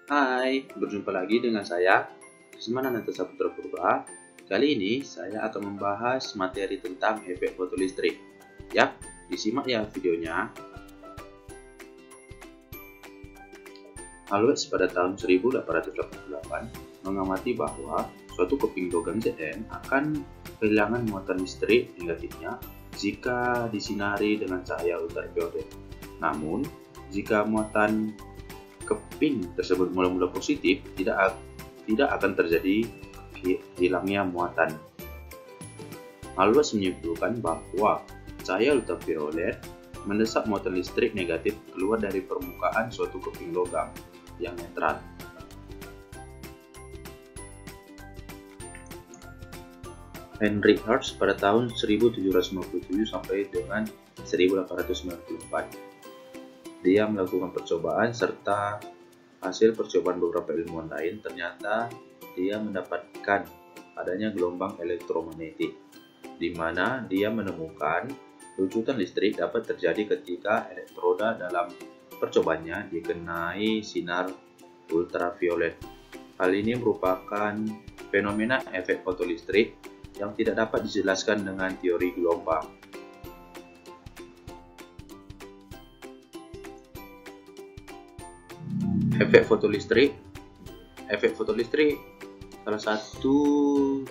Hai, berjumpa lagi dengan saya, Krismana Saputra Purba. Kali ini saya akan membahas materi tentang efek fotolistrik. Yap, disimak ya videonya. Alwetz pada tahun 1888 mengamati bahwa suatu keping logam Zn akan kehilangan muatan listrik negatifnya jika disinari dengan cahaya ultraviolet. Namun, jika muatan keping tersebut mula-mula positif, tidak akan terjadi hilangnya muatan. Alwetz menyimpulkan bahwa cahaya ultraviolet mendesak muatan listrik negatif keluar dari permukaan suatu keping logam yang netral. Heinrich Hertz pada tahun 1757 sampai dengan 1894. Dia melakukan percobaan serta hasil percobaan beberapa ilmuwan lain, ternyata dia mendapatkan adanya gelombang elektromagnetik, di mana dia menemukan lucutan listrik dapat terjadi ketika elektroda dalam percobaannya dikenai sinar ultraviolet. Hal ini merupakan fenomena efek fotolistrik yang tidak dapat dijelaskan dengan teori gelombang. Efek fotolistrik salah satu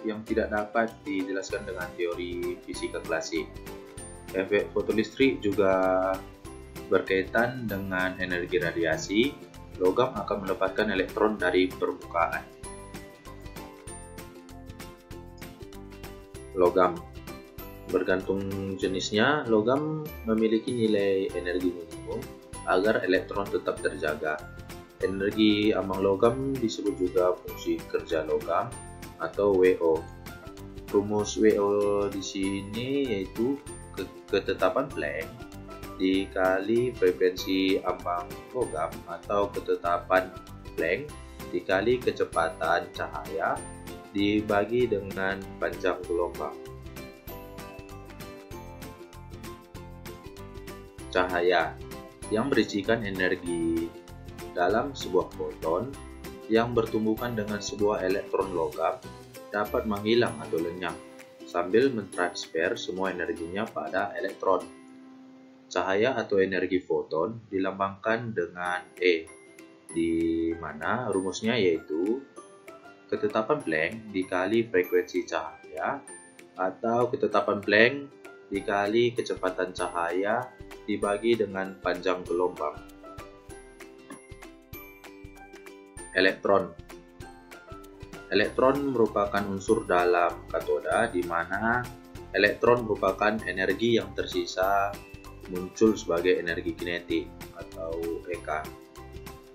yang tidak dapat dijelaskan dengan teori fisika klasik. Efek fotolistrik juga berkaitan dengan energi radiasi. Logam akan melepaskan elektron dari permukaan. Logam bergantung jenisnya, logam memiliki nilai energi minimum agar elektron tetap terjaga. Energi ambang logam disebut juga fungsi kerja logam atau WO. Rumus WO di sini yaitu ketetapan Planck dikali frekuensi ambang logam atau ketetapan Planck dikali kecepatan cahaya dibagi dengan panjang gelombang. Cahaya yang berisikan energi dalam sebuah foton yang bertumbukan dengan sebuah elektron logam dapat menghilang atau lenyap sambil mentransfer semua energinya pada elektron. Cahaya atau energi foton dilambangkan dengan E, di mana rumusnya yaitu ketetapan Planck dikali frekuensi cahaya atau ketetapan Planck dikali kecepatan cahaya dibagi dengan panjang gelombang. Elektron merupakan unsur dalam katoda, di mana elektron merupakan energi yang tersisa muncul sebagai energi kinetik atau EK.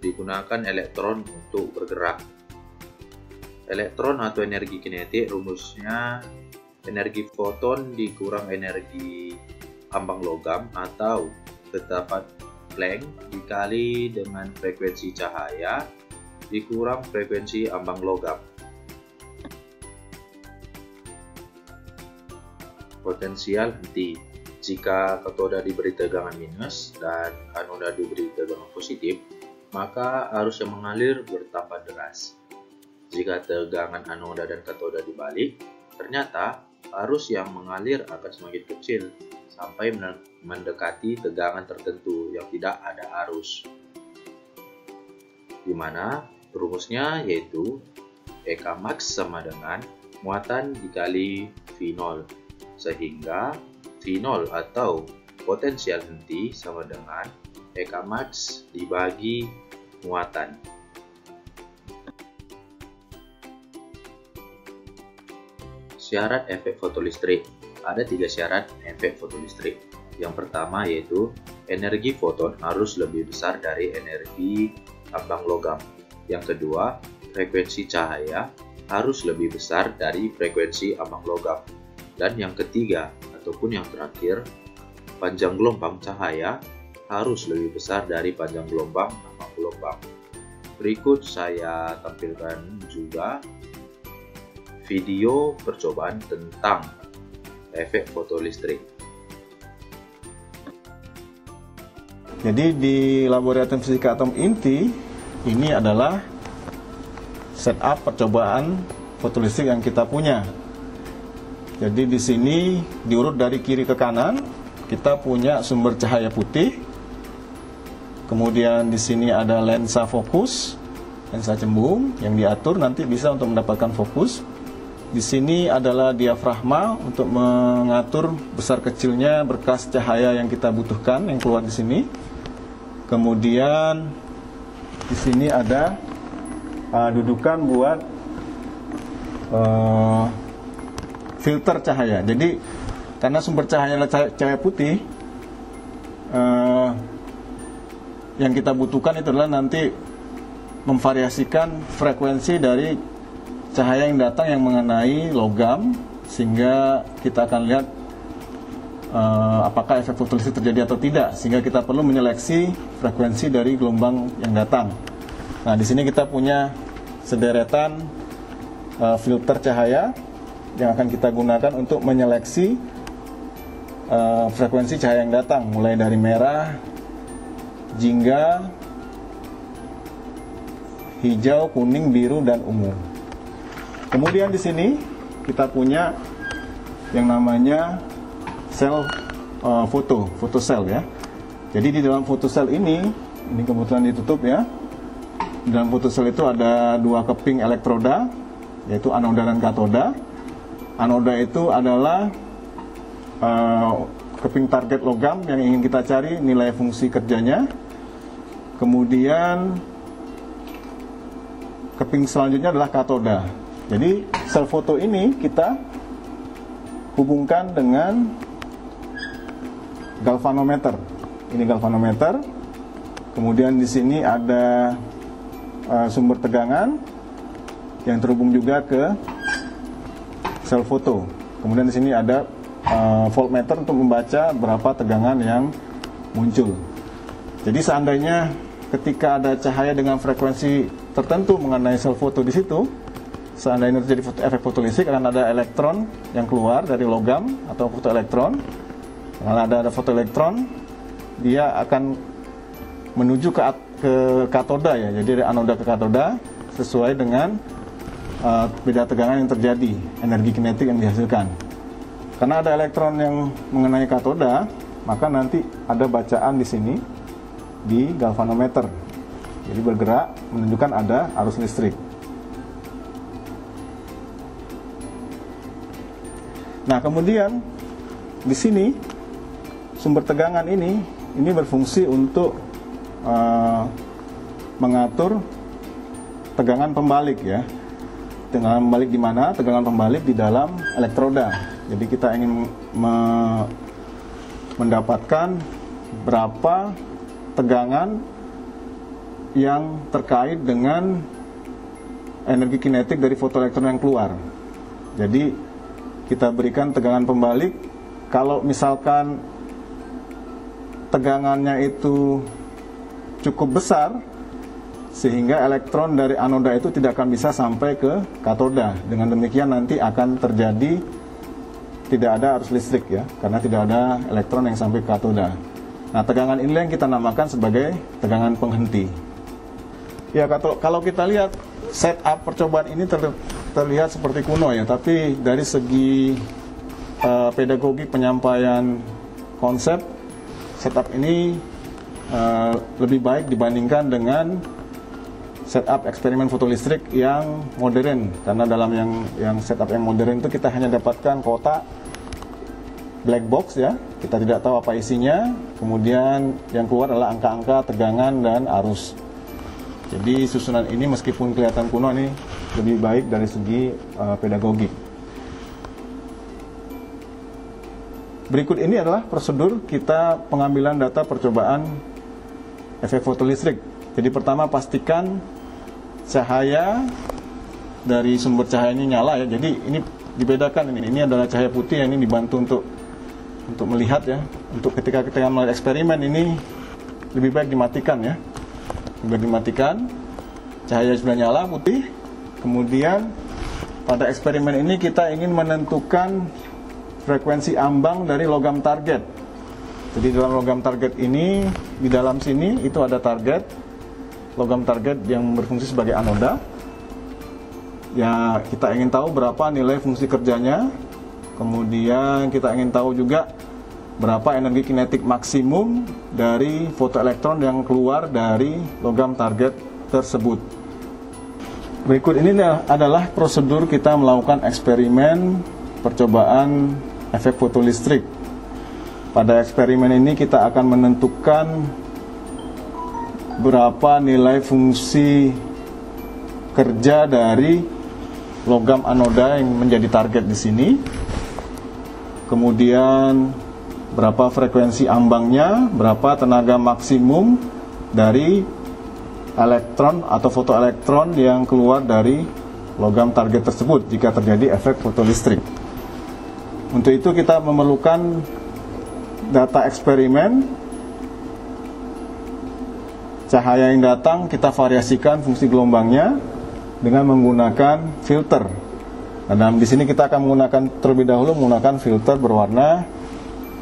Digunakan elektron untuk bergerak. Elektron atau energi kinetik rumusnya energi foton dikurang energi ambang logam atau ketetapan Planck dikali dengan frekuensi cahaya dikurang frekuensi ambang logam. Potensial henti. Jika katoda diberi tegangan minus dan anoda diberi tegangan positif, maka arus yang mengalir bertambah deras. Jika tegangan anoda dan katoda dibalik, ternyata arus yang mengalir akan semakin kecil sampai mendekati tegangan tertentu yang tidak ada arus, di mana rumusnya yaitu EK max sama dengan muatan dikali V0, sehingga V0 atau potensial henti sama dengan EK max dibagi muatan. Syarat efek fotolistrik. Ada 3 syarat efek fotolistrik. Yang pertama yaitu energi foton harus lebih besar dari energi ambang logam. Yang kedua, frekuensi cahaya harus lebih besar dari frekuensi ambang logam. Dan yang ketiga, ataupun yang terakhir, panjang gelombang cahaya harus lebih besar dari panjang gelombang ambang gelombang. Berikut saya tampilkan juga video percobaan tentang efek fotolistrik. Jadi di laboratorium fisika atom inti ini adalah setup percobaan fotolistrik yang kita punya. Jadi di sini diurut dari kiri ke kanan, kita punya sumber cahaya putih. Kemudian di sini ada lensa fokus, lensa cembung yang diatur nanti bisa untuk mendapatkan fokus. Di sini adalah diafragma untuk mengatur besar kecilnya berkas cahaya yang kita butuhkan yang keluar di sini. Kemudian di sini ada dudukan buat filter cahaya. Jadi karena sumber cahaya adalah cahaya putih, yang kita butuhkan itu adalah nanti memvariasikan frekuensi dari cahaya yang datang yang mengenai logam, sehingga kita akan lihat apakah efek fotolistrik terjadi atau tidak, sehingga kita perlu menyeleksi frekuensi dari gelombang yang datang. Nah, di sini kita punya sederetan filter cahaya yang akan kita gunakan untuk menyeleksi frekuensi cahaya yang datang, mulai dari merah, jingga, hijau, kuning, biru, dan ungu. Kemudian di sini kita punya yang namanya sel fotosel ya. Jadi di dalam fotosel ini kebetulan ditutup ya. Di dalam fotosel itu ada dua keping elektroda, yaitu anoda dan katoda. Anoda itu adalah keping target logam yang ingin kita cari nilai fungsi kerjanya. Kemudian keping selanjutnya adalah katoda. Jadi sel foto ini kita hubungkan dengan galvanometer. Ini galvanometer. Kemudian di sini ada sumber tegangan yang terhubung juga ke sel foto. Kemudian di sini ada voltmeter untuk membaca berapa tegangan yang muncul. Jadi seandainya ketika ada cahaya dengan frekuensi tertentu mengenai sel foto di situ, seandainya terjadi efek fotolistrik, akan ada elektron yang keluar dari logam atau fotoelektron. Kalau ada fotoelektron, dia akan menuju ke katoda ya. Jadi dari anoda ke katoda sesuai dengan beda tegangan yang terjadi, energi kinetik yang dihasilkan. Karena ada elektron yang mengenai katoda, maka nanti ada bacaan di sini di galvanometer. Jadi bergerak menunjukkan ada arus listrik. Nah, kemudian di sini sumber tegangan ini berfungsi untuk mengatur tegangan pembalik ya. Tegangan pembalik di mana? Tegangan pembalik di dalam elektroda. Jadi kita ingin mendapatkan berapa tegangan yang terkait dengan energi kinetik dari fotoelektron yang keluar. Jadi kita berikan tegangan pembalik. Kalau misalkan tegangannya itu cukup besar, sehingga elektron dari anoda itu tidak akan bisa sampai ke katoda. Dengan demikian nanti akan terjadi tidak ada arus listrik ya, karena tidak ada elektron yang sampai ke katoda. Nah, tegangan ini yang kita namakan sebagai tegangan penghenti. Ya, kalau kita lihat setup percobaan ini terlihat seperti kuno ya, tapi dari segi pedagogi penyampaian konsep, setup ini lebih baik dibandingkan dengan setup eksperimen fotolistrik yang modern. Karena dalam yang setup yang modern itu kita hanya dapatkan kotak black box ya, kita tidak tahu apa isinya. Kemudian yang keluar adalah angka-angka tegangan dan arus. Jadi susunan ini meskipun kelihatan kuno, ini lebih baik dari segi pedagogik. Berikut ini adalah prosedur kita pengambilan data percobaan efek fotolistrik. Jadi pertama pastikan cahaya dari sumber cahaya ini nyala ya. Jadi ini dibedakan, ini adalah cahaya putih yang ini dibantu untuk melihat ya. Untuk ketika kita melakukan eksperimen ini lebih baik dimatikan ya. Lebih baik dimatikan. Cahaya sudah nyala putih. Kemudian pada eksperimen ini kita ingin menentukan frekuensi ambang dari logam target. Jadi dalam logam target ini, di dalam sini itu ada target, logam target yang berfungsi sebagai anoda. ya kita ingin tahu berapa nilai fungsi kerjanya, kemudian kita ingin tahu juga berapa energi kinetik maksimum dari fotoelektron yang keluar dari logam target tersebut. Berikut ini adalah prosedur kita melakukan eksperimen percobaan efek fotolistrik. Pada eksperimen ini kita akan menentukan berapa nilai fungsi kerja dari logam anoda yang menjadi target di sini. Kemudian berapa frekuensi ambangnya, berapa tenaga maksimum dari elektron atau fotoelektron yang keluar dari logam target tersebut jika terjadi efek fotolistrik. Untuk itu kita memerlukan data eksperimen, cahaya yang datang kita variasikan fungsi gelombangnya dengan menggunakan filter. Nah, di sini kita akan menggunakan terlebih dahulu menggunakan filter berwarna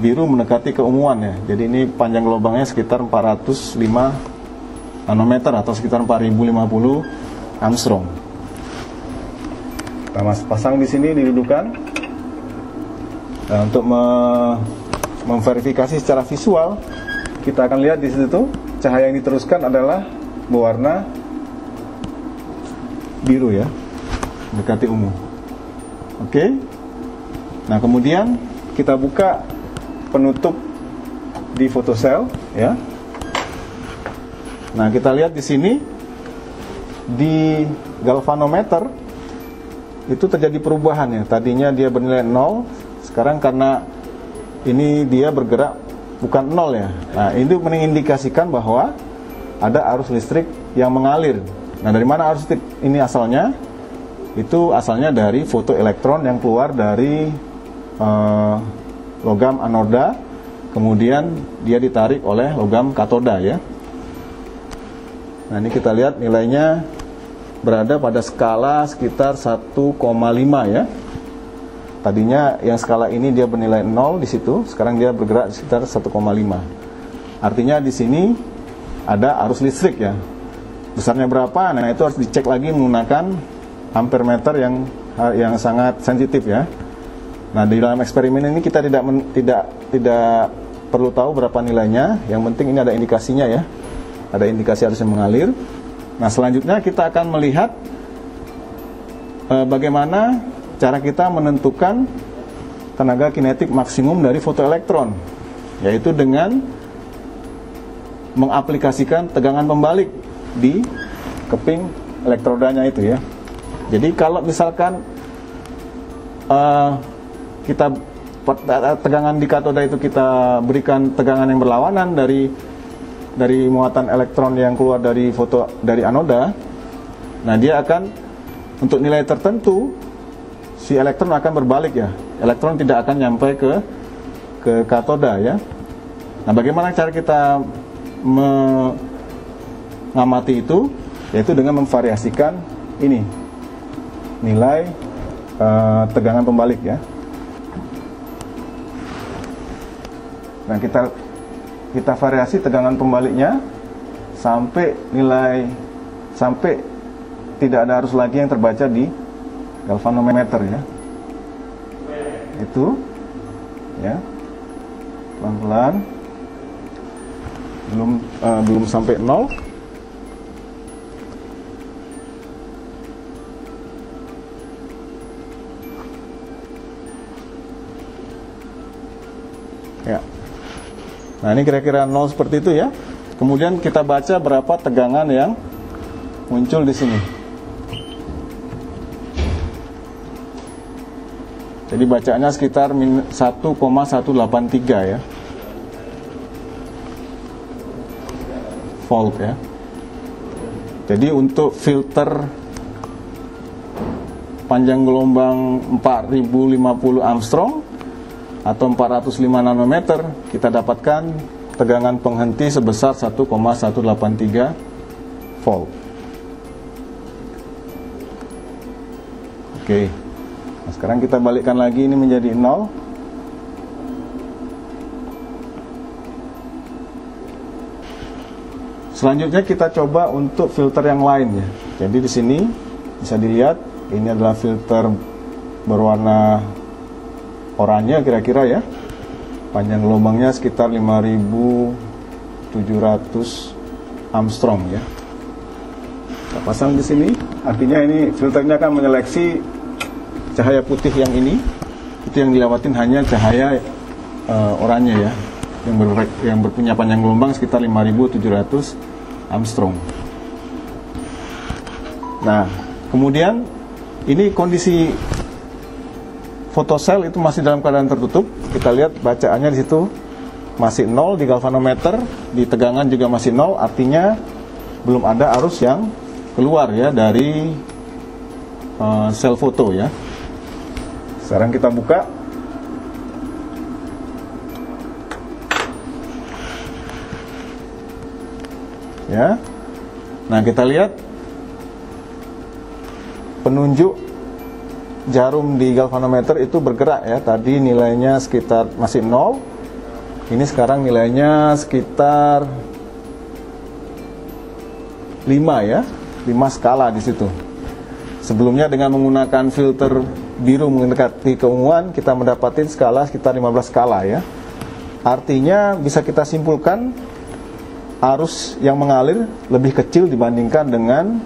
biru mendekati keunguan ya. Jadi ini panjang gelombangnya sekitar 405 nanometer atau sekitar 4050 Armstrong. Kita pasang di sini, didudukan. Nah, untuk memverifikasi secara visual, kita akan lihat di situ cahaya yang diteruskan adalah berwarna biru ya, mendekati ungu. Oke. Nah, kemudian kita buka penutup di fotosel ya. Nah, kita lihat di sini di galvanometer itu terjadi perubahan ya. Tadinya dia bernilai 0, sekarang karena ini dia bergerak bukan 0 ya. Nah, ini mengindikasikan bahwa ada arus listrik yang mengalir. Nah, dari mana arus listrik ini asalnya? Itu asalnya dari fotoelektron yang keluar dari logam anoda, kemudian dia ditarik oleh logam katoda ya. Nah, ini kita lihat nilainya berada pada skala sekitar 1,5 ya. Tadinya yang skala ini dia bernilai 0 di situ, sekarang dia bergerak sekitar 1,5. Artinya di sini ada arus listrik ya. Besarnya berapa? Nah, itu harus dicek lagi menggunakan ampere meter yang sangat sensitif ya. Nah, di dalam eksperimen ini kita tidak perlu tahu berapa nilainya, yang penting ini ada indikasinya ya. Ada indikasi arus yang mengalir. Nah, selanjutnya kita akan melihat bagaimana cara kita menentukan tenaga kinetik maksimum dari fotoelektron, yaitu dengan mengaplikasikan tegangan pembalik di keping elektrodanya itu ya. Jadi kalau misalkan tegangan di katoda itu kita berikan tegangan yang berlawanan dari muatan elektron yang keluar dari anoda, nah dia akan untuk nilai tertentu si elektron akan berbalik ya. Elektron tidak akan nyampe ke katoda ya. Nah, bagaimana cara kita mengamati itu? Yaitu dengan memvariasikan ini nilai tegangan pembalik ya. Nah, kita variasi tegangan pembaliknya sampai tidak ada arus lagi yang terbaca di galvanometer ya. Itu ya, pelan-pelan, belum sampai 0. Ya. Nah, ini kira-kira 0 seperti itu ya. Kemudian kita baca berapa tegangan yang muncul di sini. Jadi bacaannya sekitar 1,183 ya. Volt ya. Jadi untuk filter panjang gelombang 4050 Armstrong atau 405 nanometer, kita dapatkan tegangan penghenti sebesar 1,183 volt. Oke. Nah, sekarang kita balikkan lagi ini menjadi 0. Selanjutnya kita coba untuk filter yang lain ya. Jadi di sini bisa dilihat Ini adalah filter berwarna oranye kira-kira ya. Panjang gelombangnya sekitar 5.700 Armstrong ya. Kita pasang di sini. Artinya ini filternya akan menyeleksi cahaya putih yang ini. Itu yang dilewatin hanya cahaya oranye ya, yang berpunya panjang gelombang sekitar 5.700 Armstrong. Nah, kemudian ini kondisi fotosel itu masih dalam keadaan tertutup. Kita lihat bacaannya di situ masih 0 di galvanometer, di tegangan juga masih 0, artinya belum ada arus yang keluar ya dari sel foto ya. Sekarang kita buka. Ya. Nah, kita lihat penunjuk jarum di galvanometer itu bergerak ya. Tadi nilainya sekitar masih 0. Ini sekarang nilainya sekitar 5 ya. 5 skala di situ. Sebelumnya dengan menggunakan filter biru mendekati keunguan, kita mendapatkan skala sekitar 15 skala ya. Artinya bisa kita simpulkan arus yang mengalir lebih kecil dibandingkan dengan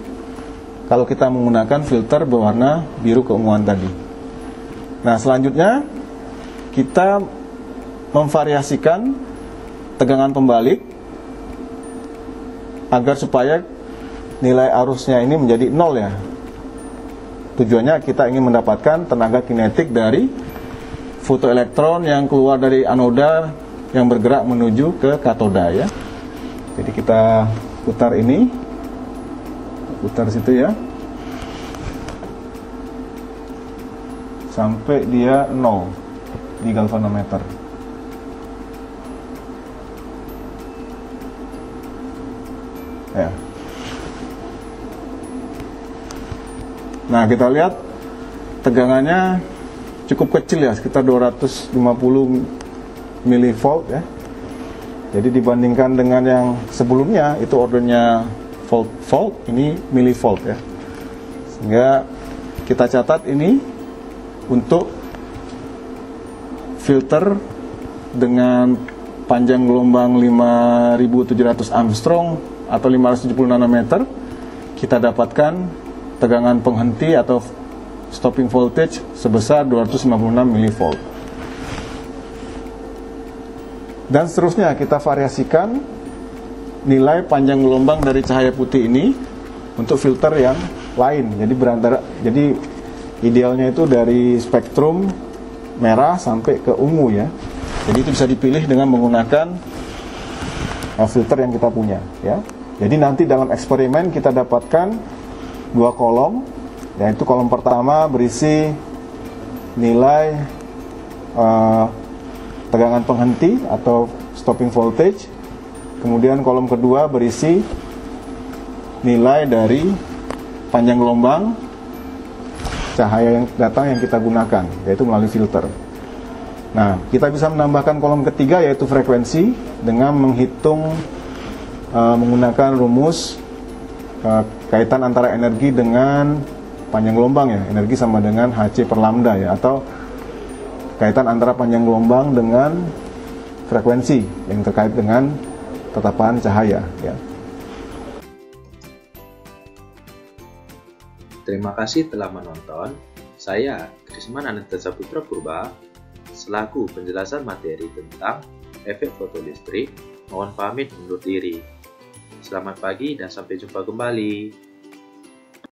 kalau kita menggunakan filter berwarna biru keunguan tadi. Nah, selanjutnya kita memvariasikan tegangan pembalik agar supaya nilai arusnya ini menjadi 0 ya. Tujuannya kita ingin mendapatkan tenaga kinetik dari fotoelektron yang keluar dari anoda yang bergerak menuju ke katoda ya. Jadi kita putar ini, putar situ ya, sampai dia 0 di galvanometer. Ya. Nah, kita lihat tegangannya cukup kecil ya, sekitar 250 mV ya. Jadi dibandingkan dengan yang sebelumnya itu ordernya volt, ini milivolt ya. Sehingga kita catat ini untuk filter dengan panjang gelombang 5.700 Armstrong atau 570 nanometer, kita dapatkan tegangan penghenti atau stopping voltage sebesar 256 mV. Dan seterusnya kita variasikan nilai panjang gelombang dari cahaya putih ini untuk filter yang lain. Jadi idealnya itu dari spektrum merah sampai ke ungu ya. Jadi itu bisa dipilih dengan menggunakan filter yang kita punya ya. Jadi nanti dalam eksperimen kita dapatkan 2 kolom, yaitu kolom pertama berisi nilai tegangan penghenti atau stopping voltage. Kemudian kolom kedua berisi nilai dari panjang gelombang cahaya yang datang yang kita gunakan, yaitu melalui filter. Nah, kita bisa menambahkan kolom ketiga yaitu frekuensi dengan menghitung menggunakan rumus kaitan antara energi dengan panjang gelombang ya. Energi sama dengan Hc per lambda ya, atau kaitan antara panjang gelombang dengan frekuensi yang terkait dengan tetapan cahaya ya. Terima kasih telah menonton. Saya Krisman Ananta Saputra Purba selaku penjelasan materi tentang efek fotolistrik mohon pamit undur diri. Selamat pagi dan sampai jumpa kembali.